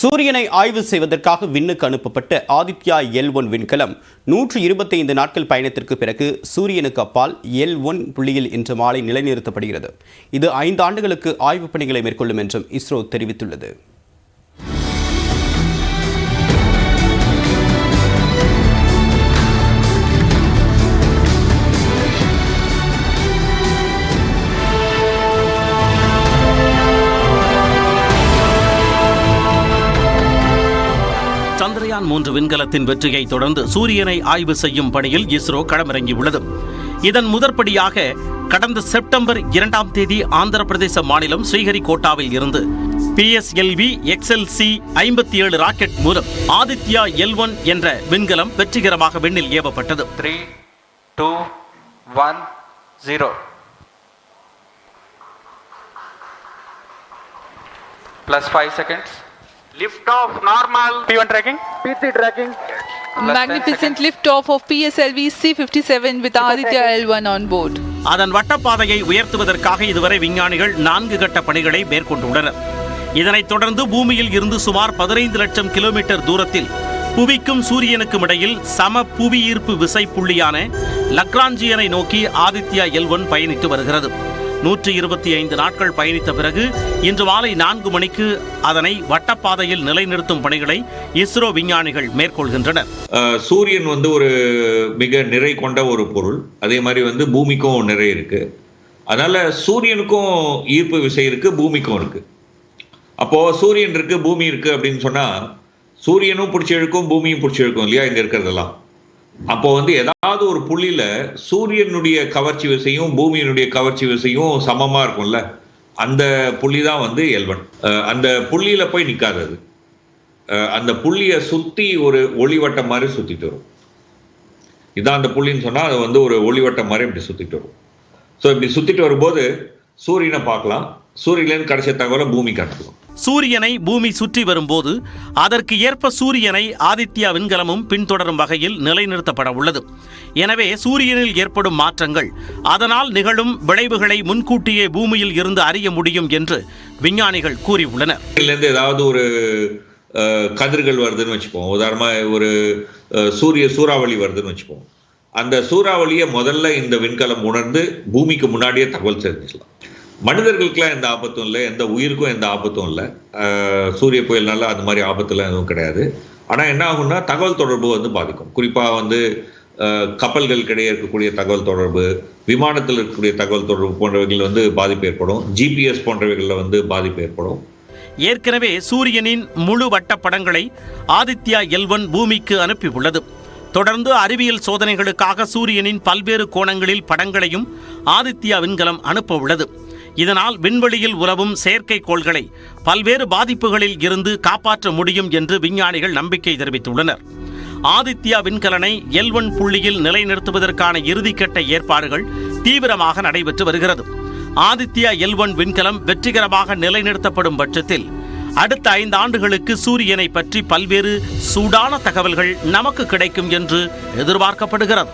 சூரியனை ஆய்வு செய்வதற்காக விண்ணுக்கு அனுப்பப்பட்ட ஆதித்யா L1 விண்கலம் 125 நாட்கள் பயணத்திற்கு பிறகு சூரியனுக்கு அப்பால் L1 புள்ளியில் இன்று மாலை நிலைநிறுத்தப்படுகிறது. இது 5 ஆண்டுகளுக்கு ஆய்வுப் பணிகளை மேற்கொள்ளும் என்றும் இஸ்ரோ தெரிவித்துள்ளது. சந்திரயான் 3 விண்கலத்தின் வெற்றியை தொடர்ந்து சூரியனை ஆய்வு செய்யும் பணியில் இஸ்ரோ களமிறங்கியுள்ளது. இதன் முதற்படியாக கடந்த செப்டம்பர் 2ஆம் தேதி ஆந்திர பிரதேச மாநிலம் ஸ்ரீஹரிகோட்டாவில் இருந்து PSLV XLC 57 ராக்கெட் மூலம் ஆதித்யா L1 என்ற விண்கலம் வெற்றிகரமாக விண்ணில் ஏவப்பட்டது. 3, 2, 1, 0 plus 5 seconds. Lift off normal. P1 tracking. P3 tracking. Magnificent lift off of PSLV C57 with Aditya L1 on board. அதன் வட்டப்பாதையை உயர்த்துவதற்காக இதுவரை விஞ்ஞானிகள் 4 கட்ட பணிகளை மேற்கொண்டுள்ளனர். இதனைத் தொடர்ந்து பூமியில் இருந்து சுமார் 15 லட்சம் கிலோமீட்டர் தூரத்தில் புவிக்கும் சூரியனுக்கும் இடையில் சம புவியீர்ப்பு விசை புள்ளியான லக்ராஞ்சியனை நோக்கி ஆதித்யா L1 பயணித்து வருகிறது. 125 நாட்கள் பயணித்த பிறகு இன்று மாலை 4 மணிக்கு அதனை வட்டப்பாதையில் நிலைநிறுத்தும் பணிகளை இஸ்ரோ விஞ்ஞானிகள் மேற்கொள்கின்றனர். சூரியன் ஒரு மிக நிறை கொண்ட ஒரு பொருள். அதே மாதிரி பூமிக்கும் நிறை இருக்கு. அதனால சூரியனுக்கும் ஈர்ப்பு விசை இருக்கு, பூமிக்கும் இருக்கு. அப்போ சூரியன் இருக்கு, பூமி இருக்கு அப்படின்னு சொன்னா சூரியனும் பிடிச்சி இழுக்கும், பூமியும் பிடிச்சி இழுக்கும் இல்லையா இங்க இருக்கிறதெல்லாம். அப்போ ஏதாவது ஒரு புள்ளியில சூரியனுடைய கவர்ச்சி விசையும் பூமியினுடைய கவர்ச்சி விசையும் சமமா இருக்கும்ல, அந்த புள்ளி தான் L1. அந்த புள்ளியில போய் நிக்காதது. அந்த புள்ளியை சுத்தி ஒரு ஒளிவட்டம் மாதிரி சுத்திட்டு வரும். இதான் அந்த புள்ளின்னு சொன்னா அது ஒரு ஒளிவட்டம் மாதிரி இப்படி சுத்திட்டு வரும். ஸோ இப்படி சுத்திட்டு வரும்போது சூரியனை பார்க்கலாம், சூரியனிலிருந்து கிடைச்ச தகவலை பூமி காட்டலாம். சூரியனை பூமி சுற்றி வரும்போது அதற்கு ஏற்ப சூரியனை ஆதித்யா விண்கலமும் பின்தொடரும் வகையில் நிலைநிறுத்தப்பட உள்ளது. எனவே சூரியனில் ஏற்படும் மாற்றங்கள், அதனால் நிகழும் விளைவுகளை முன்கூட்டியே பூமியில் இருந்து அறிய முடியும் என்று விஞ்ஞானிகள் கூறியுள்ளனர். ஏதாவது ஒரு கதிர்கள் வருதுன்னு வச்சுப்போம், உதாரணமா ஒரு சூரிய சூறாவளி வருதுன்னு வச்சுப்போம். அந்த சூறாவளியை முதல்ல இந்த விண்கலம் உணர்ந்து பூமிக்கு முன்னாடியே தகவல் தெரிஞ்சுக்கலாம். மனிதர்களுக்கெல்லாம் எந்த ஆபத்தும் இல்லை, எந்த உயிருக்கும் எந்த ஆபத்தும் இல்லை. சூரிய புயல்னால அந்த மாதிரி ஆபத்துலாம் எதுவும் கிடையாது. ஆனால் என்ன ஆகும்னா தகவல் தொடர்பு பாதிக்கும். குறிப்பாக கப்பல்களுக்கிடையே இருக்கக்கூடிய தகவல் தொடர்பு, விமானத்தில் இருக்கக்கூடிய தகவல் தொடர்பு போன்றவைகள் பாதிப்பு ஏற்படும். GPS போன்றவைகளில் பாதிப்பு ஏற்படும். ஏற்கனவே சூரியனின் முழு வட்ட படங்களை ஆதித்யா L1 பூமிக்கு அனுப்பியுள்ளது. தொடர்ந்து அறிவியல் சோதனைகளுக்காக சூரியனின் பல்வேறு கோணங்களில் படங்களையும் ஆதித்யா விண்கலம் அனுப்ப உள்ளது. இதனால் விண்வெளியில் உலவும் செயற்கைக்கோள்களை பல்வேறு பாதிப்புகளில் இருந்து காப்பாற்ற முடியும் என்று விஞ்ஞானிகள் நம்பிக்கை தெரிவித்துள்ளனர். ஆதித்யா விண்கலனை L1 புள்ளியில் நிலைநிறுத்துவதற்கான இறுதிக்கட்ட ஏற்பாடுகள் தீவிரமாக நடைபெற்று வருகிறது. ஆதித்யா L1 விண்கலம் வெற்றிகரமாக நிலைநிறுத்தப்படும் பட்சத்தில் அடுத்த 5 ஆண்டுகளுக்கு சூரியனை பற்றி பல்வேறு சூடான தகவல்கள் நமக்கு கிடைக்கும் என்று எதிர்பார்க்கப்படுகிறது.